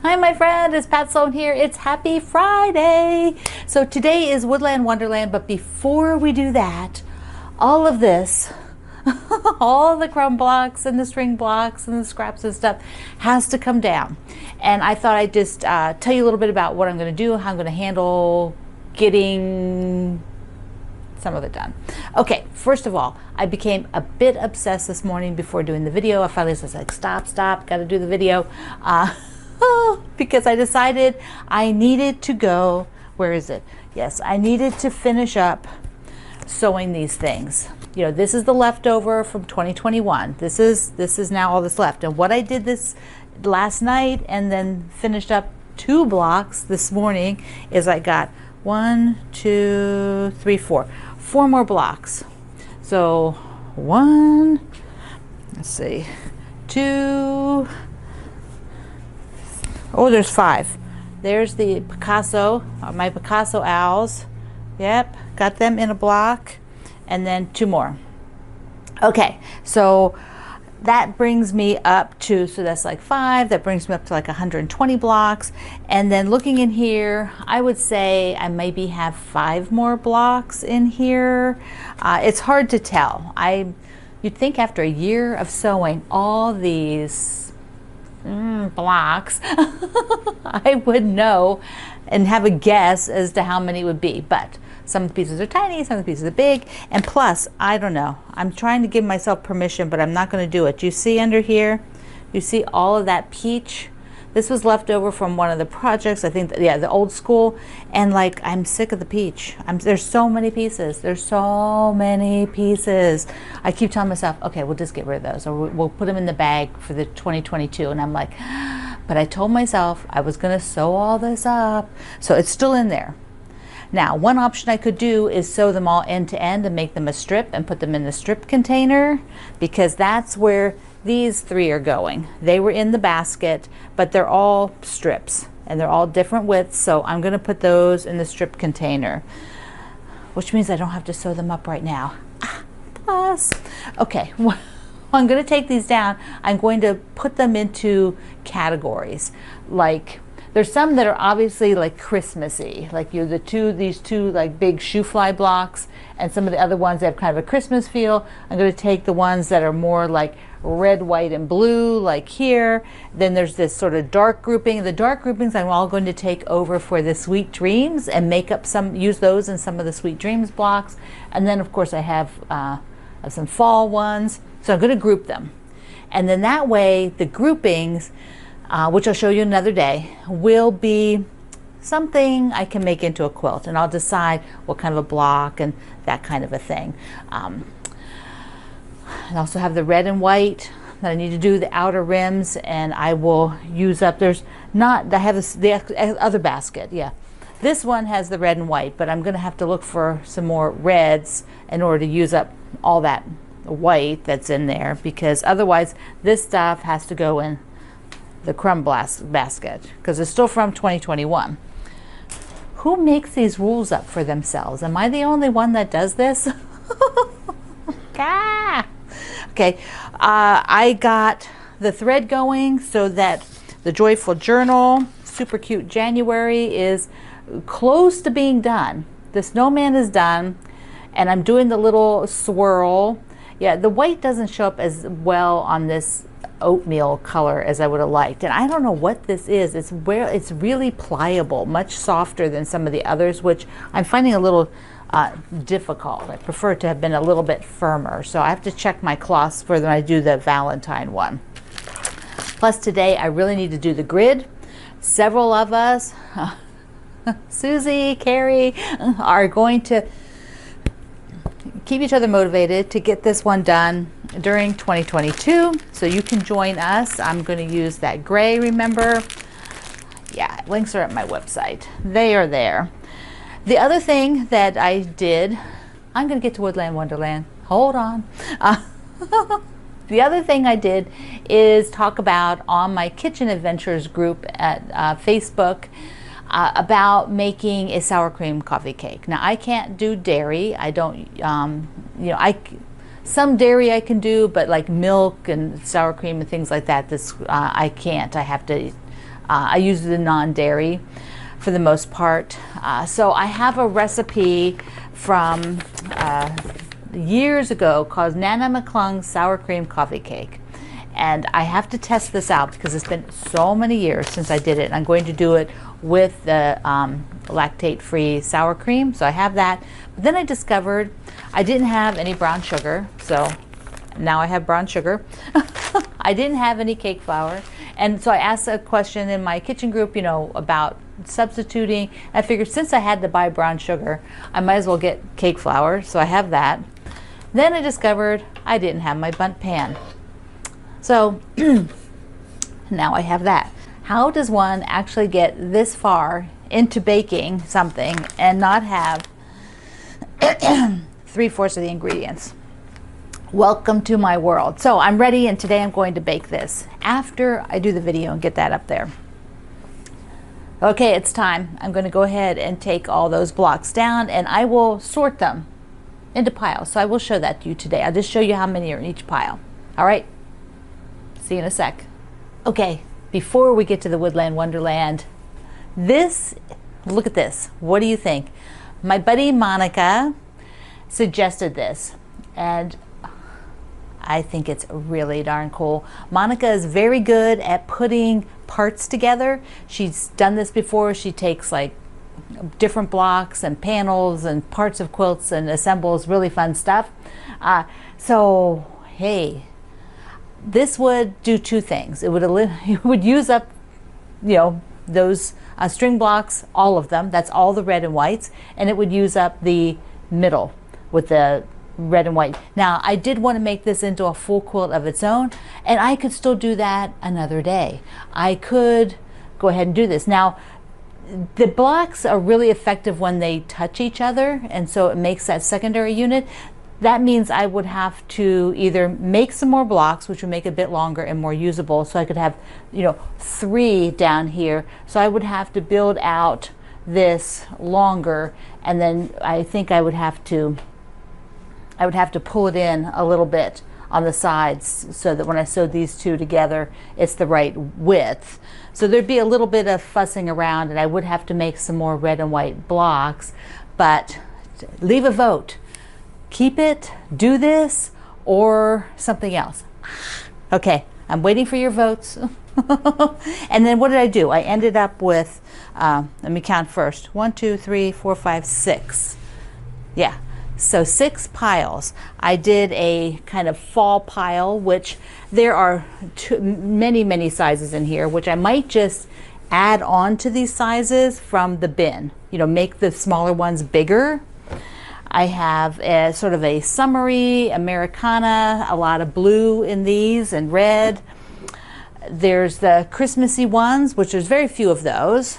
Hi my friend, it's Pat Sloan here. It's Happy Friday. So today is Woodland Wonderland, but before we do that, all of this, all the crumb blocks and the string blocks and the scraps and stuff has to come down. And I thought I'd just tell you a little bit about what I'm going to do, how I'm going to handle getting some of it done. Okay, first of all, I became a bit obsessed this morning before doing the video. I finally was like, stop, got to do the video. Because I decided I needed to go, where is it? Yes, I needed to finish up sewing these things. You know, this is the leftover from 2021. This is now all that's left. And what I did this last night and then finished up 2 blocks this morning is I got 1, 2, 3, 4 more blocks. So 1, let's see, 2, oh, there's 5. There's the Picasso, my Picasso owls. Yep, got them in a block, and then 2 more. Okay, so that brings me up to, so that's like 5, that brings me up to like 120 blocks. And then looking in here, I would say I maybe have 5 more blocks in here. It's hard to tell. You'd think after a year of sewing all these blocks, I would know and have a guess as to how many it would be, but some of the pieces are tiny, some of the pieces are big, and plus, I don't know. I'm trying to give myself permission, but I'm not going to do it. You see under here, you see all of that peach? This was left over from one of the projects, I think, yeah, the old school, and like, I'm sick of the peach. There's so many pieces. There's so many pieces. I keep telling myself, okay, we'll just get rid of those, or we'll put them in the bag for the 2022, and I'm like, but I told myself I was going to sew all this up, so it's still in there. Now, one option I could do is sew them all end to end and make them a strip and put them in the strip container, because that's where these 3 are going. They were in the basket, but they're all strips and they're all different widths, so I'm going to put those in the strip container, which means I don't have to sew them up right now. Plus, okay, well, I'm going to take these down. I'm going to put them into categories. Like, there's some that are obviously like Christmassy, like these two like big shoe fly blocks, and some of the other ones that have kind of a Christmas feel. I'm going to take the ones that are more like red, white, and blue, like here. Then there's this sort of dark grouping. The dark groupings I'm all going to take over for the Sweet Dreams and make up use those in some of the Sweet Dreams blocks. And then of course I have some fall ones. So I'm going to group them. And then that way the groupings, which I'll show you another day, will be something I can make into a quilt, and I'll decide what kind of a block and that kind of a thing. I also have the red and white that I need to do the outer rims, and I will use up, I have the other basket, yeah. This one has the red and white, but I'm going to have to look for some more reds in order to use up all that white that's in there, because otherwise this stuff has to go in the crumb basket, because it's still from 2021. Who makes these rules up for themselves? Am I the only one that does this? Okay, I got the thread going so that the Joyful Journal Super Cute January is close to being done. The snowman is done, and I'm doing the little swirl. Yeah, the white doesn't show up as well on this oatmeal color as I would have liked, and I don't know what this is. It's really pliable, much softer than some of the others, which I'm finding a little difficult. I prefer it to have been a little bit firmer, so I have to check my cloths for when I do the Valentine one. Plus today I really need to do the grid. Several of us, Susie, Carrie, are going to keep each other motivated to get this one done during 2022, so you can join us. I'm going to use that gray, remember? Yeah, links are at my website. They are there. The other thing that I did, I'm going to get to Woodland Wonderland. Hold on. The other thing I did is talk about on my Kitchen Adventures group at Facebook about making a sour cream coffee cake. Now I can't do dairy. I don't, you know, some dairy I can do, but like milk and sour cream and things like that, this I can't. I have to I use the non-dairy for the most part. So I have a recipe from years ago called Nana McClung's sour cream coffee cake. And I have to test this out because it's been so many years since I did it. And I'm going to do it with the lactate-free sour cream. So I have that. But then I discovered I didn't have any brown sugar. So now I have brown sugar. I didn't have any cake flour. And so I asked a question in my kitchen group, you know, about substituting. I figured since I had to buy brown sugar, I might as well get cake flour. So I have that. Then I discovered I didn't have my bundt pan. So now I have that. How does one actually get this far into baking something and not have 3/4 of the ingredients? Welcome to my world. So I'm ready, and today I'm going to bake this after I do the video and get that up there. Okay, it's time. I'm going to go ahead and take all those blocks down, and I will sort them into piles. So I will show that to you today. I'll just show you how many are in each pile. All right. See you in a sec. Okay, before we get to the Woodland Wonderland, look at this. What do you think? My buddy Monica suggested this, and I think it's really darn cool. Monica is very good at putting parts together. She's done this before. She takes like different blocks and panels and parts of quilts and assembles really fun stuff. So, hey, this would do two things. It would use up, you know, those string blocks, all of them. That's all the red and whites, and it would use up the middle with the red and white. Now, I did want to make this into a full quilt of its own, and I could still do that another day. I could go ahead and do this. Now, the blocks are really effective when they touch each other, and so it makes that secondary unit. That means I would have to either make some more blocks, which would make it a bit longer and more usable, so I could have, you know, 3 down here. So I would have to build out this longer, and then I think I would have to pull it in a little bit on the sides so that when I sewed these two together, it's the right width. So there'd be a little bit of fussing around, and I would have to make some more red and white blocks, but leave a vote. Keep it, do this, or something else. Okay, I'm waiting for your votes. And then what did I do? I ended up with, let me count first. 1, 2, 3, 4, 5, 6. Yeah, so 6 piles. I did a kind of fall pile, which there are many sizes in here, which I might just add on to these sizes from the bin. You know, make the smaller ones bigger. I have a sort of a summery Americana, a lot of blue in these and red. There's the Christmassy ones, which there's very few of those.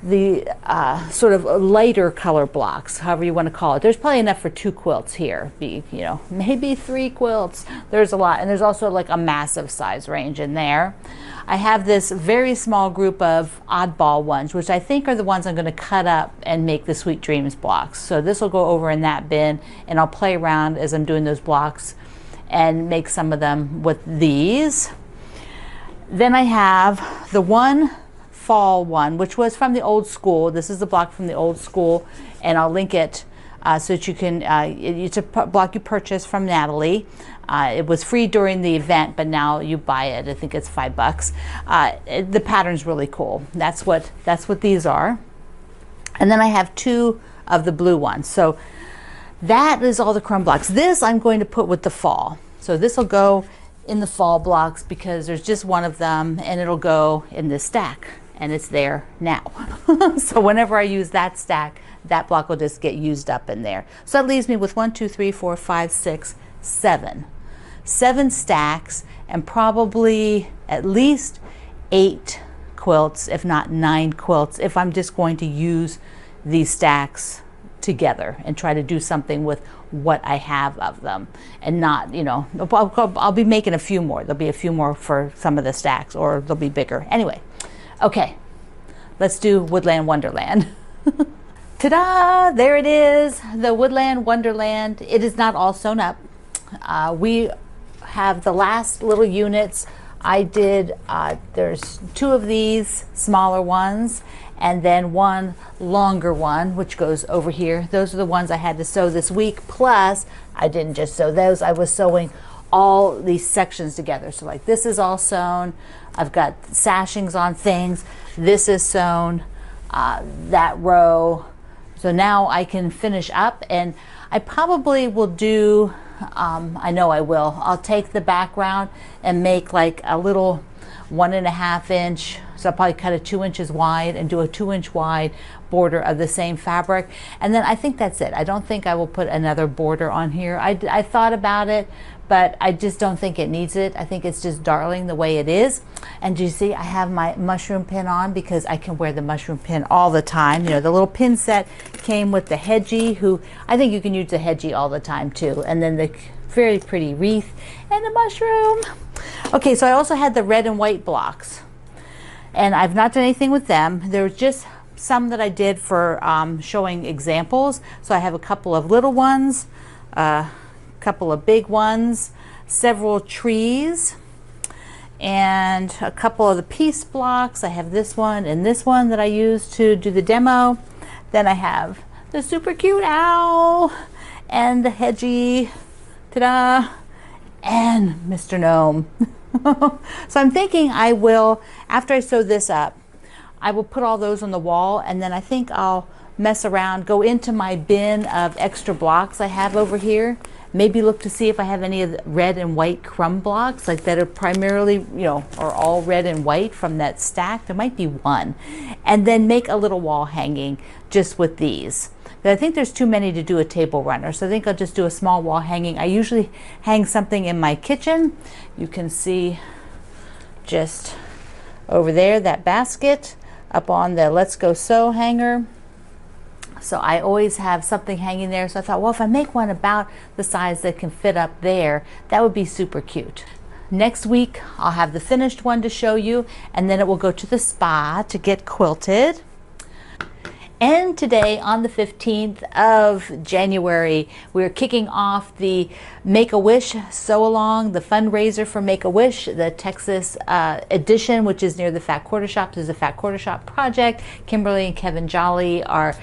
The sort of lighter color blocks, however you want to call it. There's probably enough for 2 quilts here. You know, maybe 3 quilts. There's a lot, and there's also like a massive size range in there. I have this very small group of oddball ones, which I think are the ones I'm going to cut up and make the Sweet Dreams blocks. So this will go over in that bin, and I'll play around as I'm doing those blocks and make some of them with these. Then I have the one fall one, which was from the old school. This is the block from the old school, and I'll link it so that you can, it's a block you purchased from Natalie. It was free during the event, but now you buy it. I think it's $5. The pattern's really cool. That's what these are. And then I have 2 of the blue ones. So that is all the crumb blocks. This I'm going to put with the fall. So this will go in the fall blocks because there's just one of them, and it'll go in this stack, and it's there now. So whenever I use that stack, that block will just get used up in there. So that leaves me with 1, 2, 3, 4, 5, 6, 7. 7 stacks, and probably at least 8 quilts, if not 9 quilts, if I'm just going to use these stacks together and try to do something with what I have of them, and not, you know, I'll be making a few more. There'll be a few more for some of the stacks, or they'll be bigger. Anyway, okay, let's do Woodland Wonderland. Ta-da! There it is, the Woodland Wonderland. It is not all sewn up. We have the last little units I did, there's 2 of these smaller ones and then 1 longer one, which goes over here. Those are the ones I had to sew this week. Plus, I didn't just sew those, I was sewing all these sections together. So like this is all sewn. I've got sashings on things. This is sewn, that row. So now I can finish up, and I probably will do, I know I will, I'll take the background and make like a little 1.5 inch, so I'll probably cut it 2 inches wide and do a 2-inch wide border of the same fabric. And then I think that's it. I don't think I will put another border on here. I thought about it, but I just don't think it needs it. I think it's just darling the way it is. And you see, I have my mushroom pin on because I can wear the mushroom pin all the time. You know, the little pin set came with the hedgie, who I think you can use the hedgie all the time too. And then the very pretty wreath and the mushroom. Okay, so I also had the red and white blocks, and I've not done anything with them. There was just some that I did for showing examples. So I have a couple of little ones, a couple of big ones, several trees, and a couple of the piece blocks. I have this one and this one that I used to do the demo. Then I have the super cute owl and the hedgie, ta-da, and Mr. Gnome. So I'm thinking I will, after I sew this up, I will put all those on the wall, and then I think I'll mess around, go into my bin of extra blocks I have over here, maybe look to see if I have any of the red and white crumb blocks, like that are primarily, you know, are all red and white from that stack. There might be one. And then make a little wall hanging just with these. But I think there's too many to do a table runner, so I think I'll just do a small wall hanging. I usually hang something in my kitchen. You can see just over there, that basket up on the Let's Go Sew hanger. So I always have something hanging there. So I thought, well, if I make one about the size that can fit up there, that would be super cute. Next week, I'll have the finished one to show you, and then it will go to the spa to get quilted. And today, on the 15th of January, we're kicking off the Make-A-Wish Sew-Along, the fundraiser for Make-A-Wish, the Texas edition, which is near the Fat Quarter Shop. This is a Fat Quarter Shop project. Kimberly and Kevin Jolly are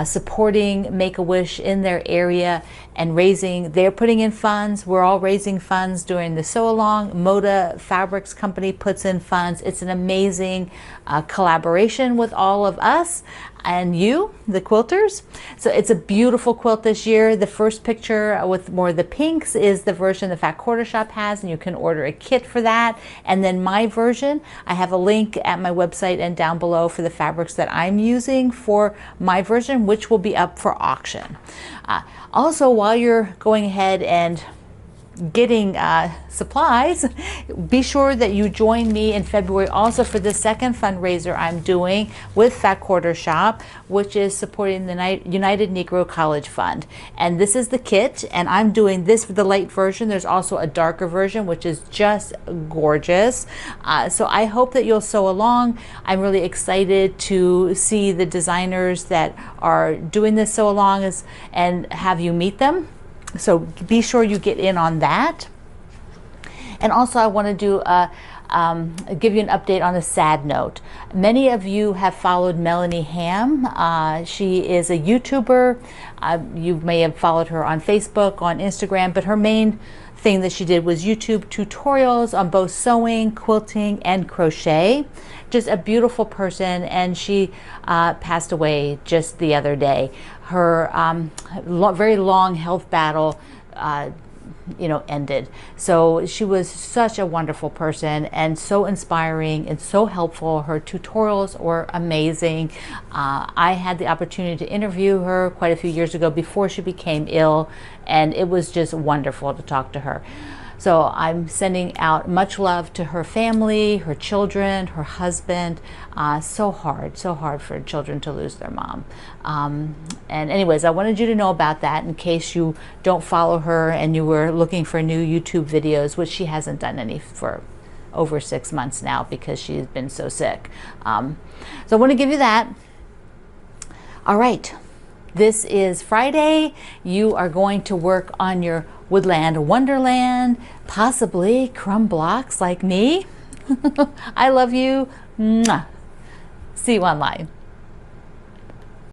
supporting Make-A-Wish in their area and they're putting in funds. We're all raising funds during the sew-along. Moda Fabrics Company puts in funds. It's an amazing collaboration with all of us and you, the quilters. So it's a beautiful quilt this year. The first picture with more of the pinks is the version the Fat Quarter Shop has, and you can order a kit for that. And then my version, I have a link at my website and down below for the fabrics that I'm using for my version, which will be up for auction. Also, while you're going ahead and getting supplies, be sure that you join me in February also for the second fundraiser I'm doing with Fat Quarter Shop, which is supporting the United Negro College Fund. And this is the kit, and I'm doing this for the light version. There's also a darker version, which is just gorgeous. So I hope that you'll sew along. I'm really excited to see the designers that are doing this sew along and have you meet them. So be sure you get in on that. And also I want to do give you an update on a sad note. Many of you have followed Melanie Ham. She is a YouTuber. You may have followed her on Facebook, on Instagram, but her main thing that she did was YouTube tutorials on both sewing, quilting, and crochet. Just a beautiful person, and she passed away just the other day. Her very long health battle ended. So she was such a wonderful person and so inspiring and so helpful. Her tutorials were amazing. I had the opportunity to interview her quite a few years ago before she became ill, and it was just wonderful to talk to her. So I'm sending out much love to her family, her children, her husband. So hard for children to lose their mom. And anyways, I wanted you to know about that in case you don't follow her and you were looking for new YouTube videos, which she hasn't done any for over 6 months now because she's been so sick. So I want to give you that. All right. This is Friday. You are going to work on your Woodland Wonderland, possibly crumb blocks like me. I love you. Mwah. See you online.